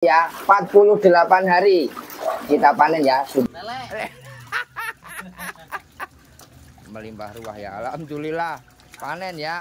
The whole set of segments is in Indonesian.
Ya, 48 hari kita panen ya. Melimpah ruah ya, alhamdulillah panen ya.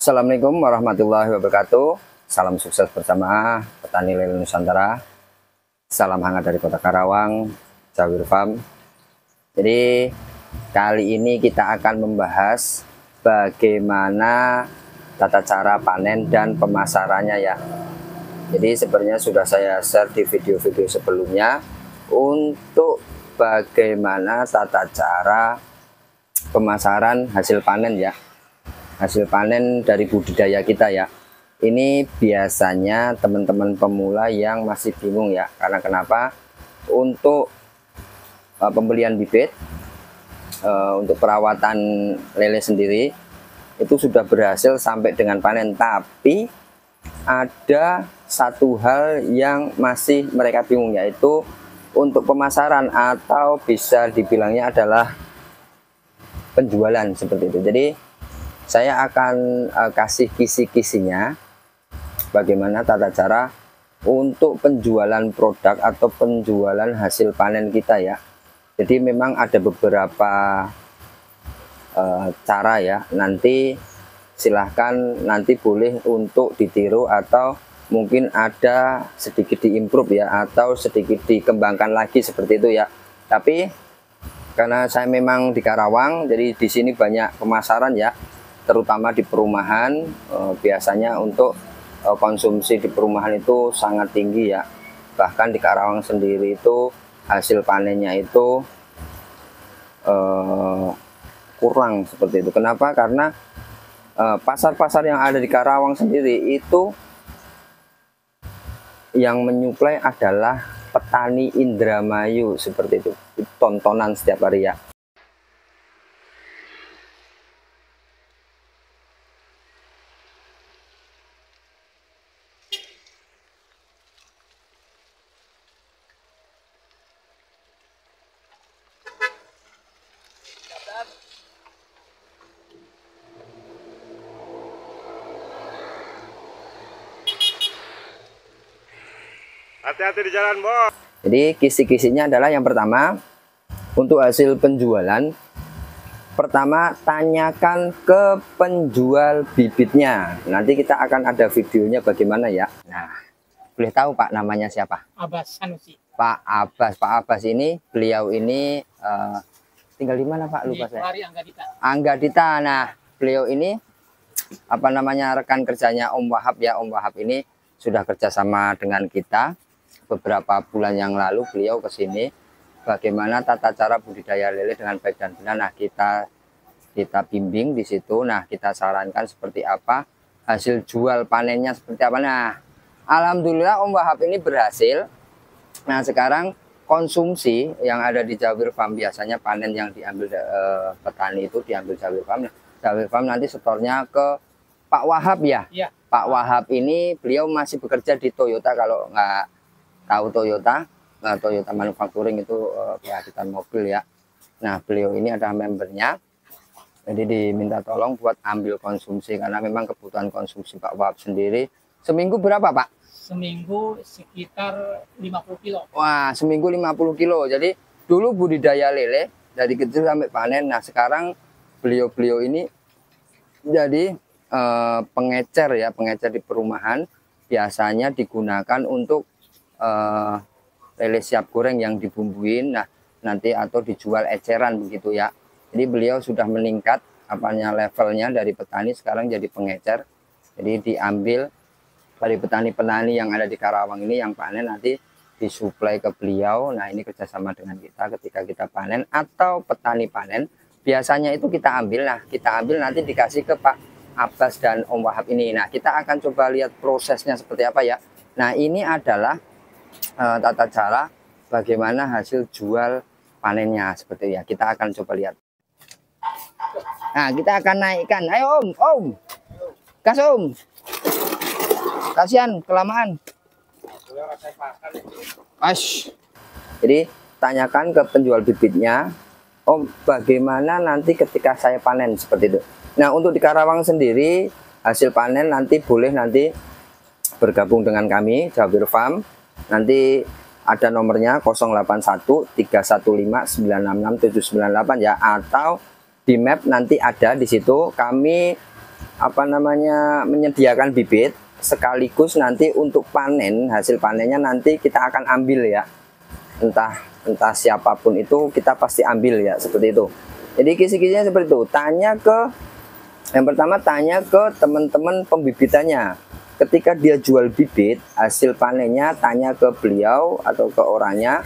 Assalamualaikum warahmatullahi wabarakatuh. Salam sukses bersama petani lele Nusantara. Salam hangat dari Kota Karawang, Jawir Farm. Jadi kali ini kita akan membahas bagaimana tata cara panen dan pemasarannya ya. Jadi sebenarnya sudah saya share di video-video sebelumnya untuk bagaimana tata cara pemasaran hasil panen ya. Hasil panen dari budidaya kita ya. Ini biasanya teman-teman pemula yang masih bingung ya. Karena kenapa? Untuk pembelian bibit, untuk perawatan lele sendiri itu sudah berhasil sampai dengan panen. Tapi ada satu hal yang masih mereka bingung, yaitu untuk pemasaran atau bisa dibilangnya adalah penjualan seperti itu. Jadi saya akan kasih kisi-kisinya bagaimana tata cara untuk penjualan produk atau penjualan hasil panen kita ya. Jadi memang ada beberapa cara ya. Nanti silahkan nanti boleh untuk ditiru atau mungkin ada sedikit diimprove ya, atau sedikit dikembangkan lagi seperti itu ya. Tapi karena saya memang di Karawang, jadi di sini banyak pemasaran ya, terutama di perumahan. Biasanya untuk konsumsi di perumahan itu sangat tinggi ya. Bahkan di Karawang sendiri itu hasil panennya itu kurang seperti itu. Kenapa? Karena pasar-pasar yang ada di Karawang sendiri itu yang menyuplai adalah petani Indramayu seperti itu. Tontonan setiap hari ya. Hati-hati di jalan, Bos. Jadi kisi-kisinya adalah yang pertama, untuk hasil penjualan, pertama tanyakan ke penjual bibitnya. Nanti kita akan ada videonya bagaimana ya. Nah, boleh tahu Pak namanya siapa? Abbas Sanusi. Pak Abbas ini, beliau ini tinggal di mana Pak? Lupa saya. Anggadita. Nah, beliau ini apa namanya, rekan kerjanya Om Wahab ya. Om Wahab ini sudah kerjasama dengan kita. Beberapa bulan yang lalu beliau ke sini bagaimana tata cara budidaya lele dengan baik dan benar. Nah, kita bimbing di situ. Nah, kita sarankan seperti apa, hasil jual panennya seperti apa. Nah, alhamdulillah Om Wahab ini berhasil. Nah, sekarang konsumsi yang ada di Jawir Farm, biasanya panen yang diambil petani itu diambil Jawir Farm. Jawir Farm nanti setornya ke Pak Wahab ya. Ya. Pak Wahab ini beliau masih bekerja di Toyota. Kalau nggak tahu Toyota, Toyota Manufacturing itu perakitan mobil ya. Nah, beliau ini adalah membernya, jadi diminta tolong buat ambil konsumsi karena memang kebutuhan konsumsi Pak Wahab sendiri seminggu berapa Pak? Seminggu sekitar 50 kilo. Wah, seminggu 50 kilo. Jadi dulu budidaya lele dari kecil sampai panen. Nah, sekarang beliau ini jadi pengecer ya, pengecer di perumahan. Biasanya digunakan untuk lele siap goreng yang dibumbuin, nah nanti atau dijual eceran begitu ya. Jadi beliau sudah meningkat apanya levelnya dari petani sekarang jadi pengecer. Jadi diambil dari petani-petani yang ada di Karawang ini yang panen, nanti disuplai ke beliau. Nah, ini kerjasama dengan kita ketika kita panen atau petani panen. Biasanya itu kita ambil, nah kita ambil nanti dikasih ke Pak Abbas dan Om Wahab ini. Nah, kita akan coba lihat prosesnya seperti apa ya. Nah, ini adalah tata cara bagaimana hasil jual panennya seperti ya. Kita akan coba lihat. Nah, kita akan naikkan. Ayo Om. Gas Om. Kasihan kelamaan. Ash. Jadi tanyakan ke penjual bibitnya, Om, bagaimana nanti ketika saya panen seperti itu. Nah, untuk di Karawang sendiri hasil panen nanti boleh nanti bergabung dengan kami Jawir Farm. Nanti ada nomornya 081 315 966 798 ya, atau di map nanti ada di situ. Kami menyediakan bibit sekaligus nanti untuk panen, hasil panennya nanti kita akan ambil ya. Entah siapapun itu kita pasti ambil ya, seperti itu. Jadi kisi-kisinya seperti itu. Yang pertama tanya ke teman-teman pembibitannya. Ketika dia jual bibit, hasil panennya tanya ke beliau atau ke orangnya,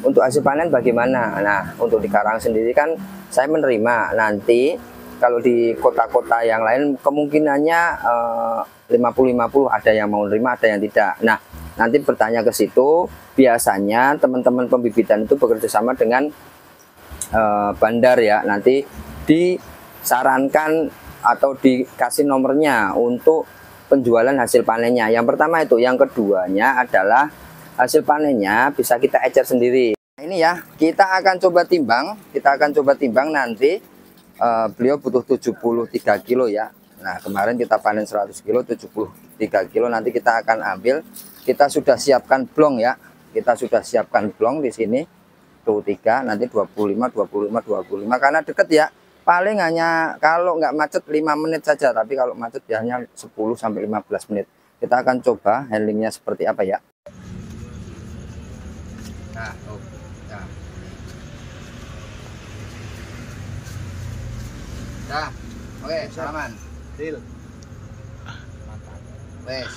untuk hasil panen bagaimana. Nah, untuk di Karawang sendiri kan saya menerima. Nanti kalau di kota-kota yang lain kemungkinannya 50-50, ada yang mau nerima, ada yang tidak. Nah, nanti bertanya ke situ. Biasanya teman-teman pembibitan itu bekerja sama dengan bandar ya. Nanti disarankan atau dikasih nomornya untuk penjualan hasil panennya. Yang pertama itu. Yang keduanya adalah hasil panennya bisa kita ecer sendiri. Nah, ini ya, kita akan coba timbang nanti. Beliau butuh 73 kilo ya. Nah, kemarin kita panen 100 kilo, 73 kilo nanti kita akan ambil. Kita sudah siapkan blong ya. Kita sudah siapkan blong di sini. Tuh 3, nanti 25 karena deket ya. Paling hanya kalau nggak macet 5 menit saja, tapi kalau macet biasanya 10 sampai 15 menit. Kita akan coba handlingnya seperti apa ya. Nah, Dah, oke, salaman. Deal. Wes.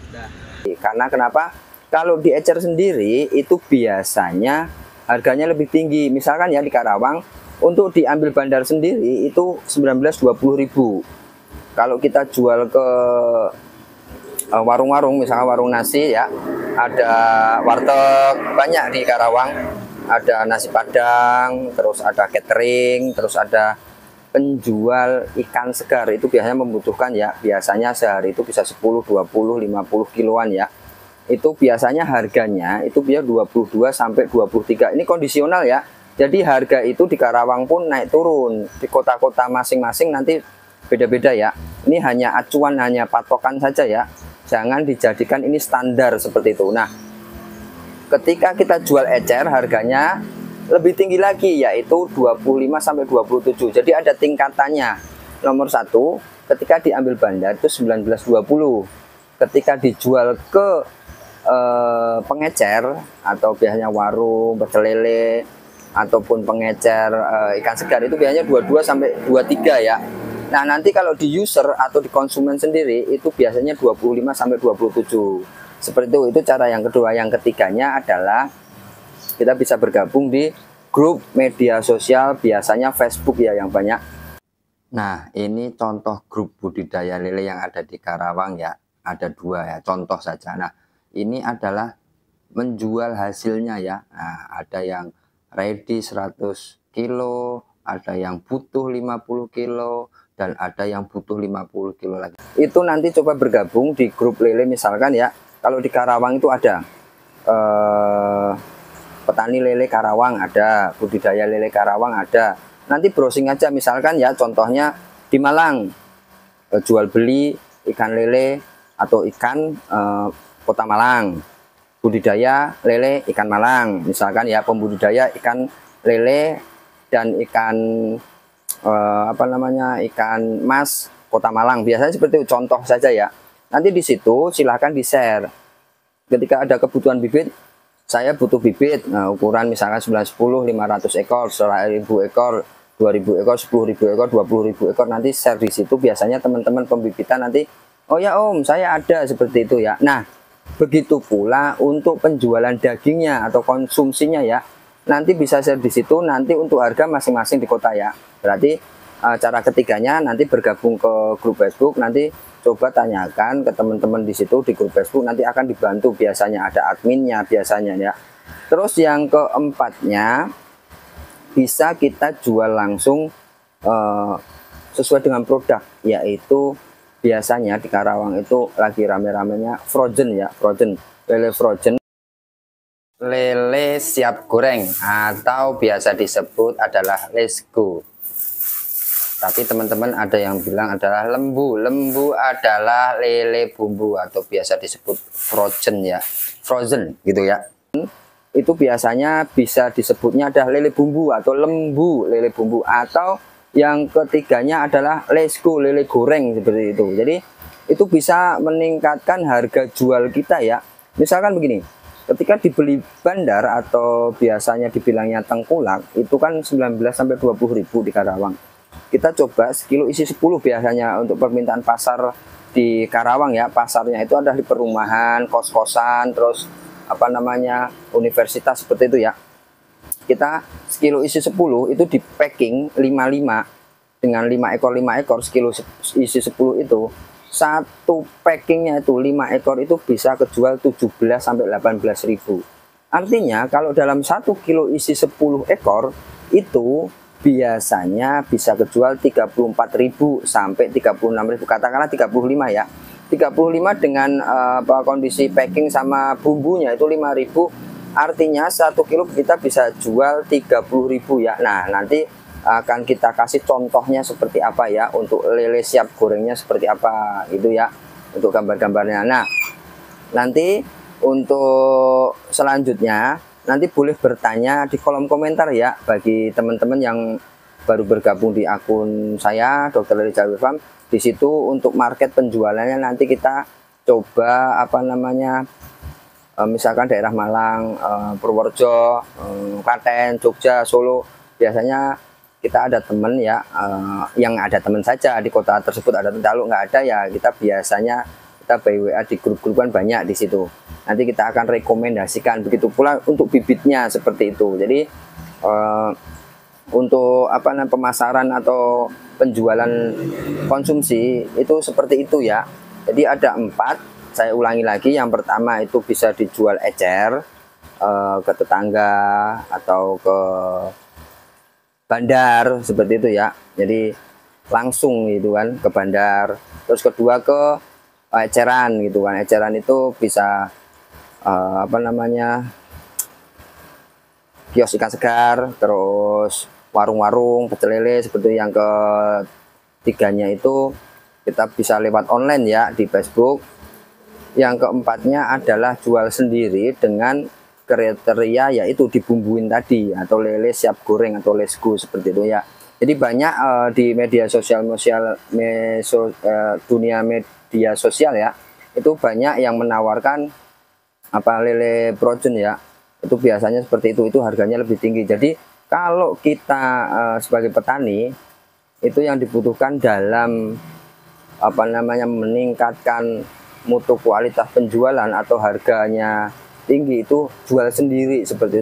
Dah. Karena kenapa? Kalau di ecer sendiri itu biasanya harganya lebih tinggi. Misalkan ya di Karawang untuk diambil bandar sendiri itu 19-20 ribu. Kalau kita jual ke warung-warung, misalnya warung nasi ya, ada warteg banyak di Karawang. Ada nasi padang, terus ada catering, terus ada penjual ikan segar. Itu biasanya membutuhkan ya, biasanya sehari itu bisa 10, 20, 50 kiloan ya. Itu biasanya harganya itu biasa 22 sampai 23. Ini kondisional ya. Jadi harga itu di Karawang pun naik turun. Di kota-kota masing-masing nanti beda-beda ya. Ini hanya acuan, hanya patokan saja ya. Jangan dijadikan ini standar seperti itu. Nah, ketika kita jual ecer harganya lebih tinggi lagi, yaitu 25 sampai 27. Jadi ada tingkatannya. Nomor 1 ketika diambil bandar itu 19-20. Ketika dijual ke pengecer atau biasanya warung, pecel lele ataupun pengecer ikan segar itu biasanya 22 sampai 23 ya. Nah, nanti kalau di user atau di konsumen sendiri itu biasanya 25 sampai 27. Seperti itu cara yang kedua. Yang ketiganya adalah kita bisa bergabung di grup media sosial, biasanya Facebook ya yang banyak. Nah, ini contoh grup budidaya lele yang ada di Karawang ya. Ada 2 ya, contoh saja. Nah, ini adalah menjual hasilnya ya. Nah, ada yang ready 100 kilo, ada yang butuh 50 kilo, dan ada yang butuh 50 kilo lagi. Itu nanti coba bergabung di grup lele misalkan ya. Kalau di Karawang itu ada petani lele Karawang ada, budidaya lele Karawang ada. Nanti browsing aja misalkan ya, contohnya di Malang jual beli ikan lele atau ikan Kota Malang, budidaya lele ikan Malang misalkan ya, pembudidaya ikan lele dan ikan ikan mas Kota Malang, biasanya seperti itu, contoh saja ya. Nanti di situ silahkan di share. Ketika ada kebutuhan bibit, saya butuh bibit, nah, ukuran misalkan 910, 500 ekor, 1.000 ekor, 2.000 ekor, 10.000 ekor, 20.000 ekor, nanti share di situ. Biasanya teman-teman pembibitan nanti, oh ya Om, saya ada seperti itu ya. Nah, begitu pula untuk penjualan dagingnya atau konsumsinya ya. Nanti bisa share di situ, nanti untuk harga masing-masing di kota ya. Berarti cara ketiganya nanti bergabung ke grup Facebook, nanti coba tanyakan ke teman-teman di situ di grup Facebook, nanti akan dibantu, biasanya ada adminnya biasanya ya. Terus yang keempatnya bisa kita jual langsung sesuai dengan produk, yaitu biasanya di Karawang itu lagi rame-ramenya frozen ya, lele frozen, lele siap goreng atau biasa disebut adalah lesgo. Tapi teman-teman ada yang bilang adalah lembu. Lembu adalah lele bumbu atau biasa disebut frozen gitu ya. Itu biasanya bisa disebutnya adalah lele bumbu atau lembu, lele bumbu, atau yang ketiganya adalah lesgo, lele goreng seperti itu. Jadi itu bisa meningkatkan harga jual kita ya. Misalkan begini, ketika dibeli bandar atau biasanya dibilangnya tengkulak, itu kan 19 sampai 20.000 di Karawang. Kita coba sekilo isi 10 biasanya untuk permintaan pasar di Karawang ya. Pasarnya itu ada di perumahan, kos-kosan, terus apa namanya, universitas seperti itu ya. Kita sekilo isi 10 itu di packing 55 dengan 5 ekor sekilo isi 10 itu. Satu packingnya itu 5 ekor itu bisa kejual 17 sampai 18.000. Artinya kalau dalam 1 kilo isi 10 ekor itu biasanya bisa kejual 34.000 sampai 36.000, katakanlah 35 ya. 35 dengan kondisi packing sama bumbunya itu 5.000, artinya 1 kilo kita bisa jual 30.000 ya. Nah, nanti akan kita kasih contohnya seperti apa ya, untuk lele siap gorengnya seperti apa gitu ya, untuk gambar-gambarnya. Nah, nanti untuk selanjutnya nanti boleh bertanya di kolom komentar ya, bagi teman-teman yang baru bergabung di akun saya Dr. Lele Jawir Farm. Di situ untuk market penjualannya nanti kita coba apa namanya, misalkan daerah Malang, Purworejo, Klaten, Jogja, Solo. Biasanya kita ada teman ya, yang ada teman saja di kota tersebut ada. Kalau nggak ada ya kita biasanya kita by WA di grup-grup kan banyak di situ. Nanti kita akan rekomendasikan, begitu pula untuk bibitnya seperti itu. Jadi untuk apa namanya, pemasaran atau penjualan konsumsi itu seperti itu ya. Jadi ada 4, saya ulangi lagi. Yang pertama itu bisa dijual ecer ke tetangga atau ke bandar seperti itu ya. Jadi langsung gitu kan ke bandar. Terus kedua ke eceran gitu kan. Eceran itu bisa apa namanya, kios ikan segar, terus warung-warung pecel lele seperti. Yang ketiganya itu kita bisa lewat online ya di Facebook. Yang keempatnya adalah jual sendiri dengan kriteria yaitu dibumbuin tadi, atau lele siap goreng atau lesgo seperti itu ya. Jadi banyak di media sosial dunia media sosial ya, itu banyak yang menawarkan apa lele frozen ya. Itu biasanya seperti itu harganya lebih tinggi. Jadi kalau kita sebagai petani itu yang dibutuhkan dalam apa namanya, meningkatkan mutu kualitas penjualan atau harganya tinggi, itu jual sendiri seperti itu.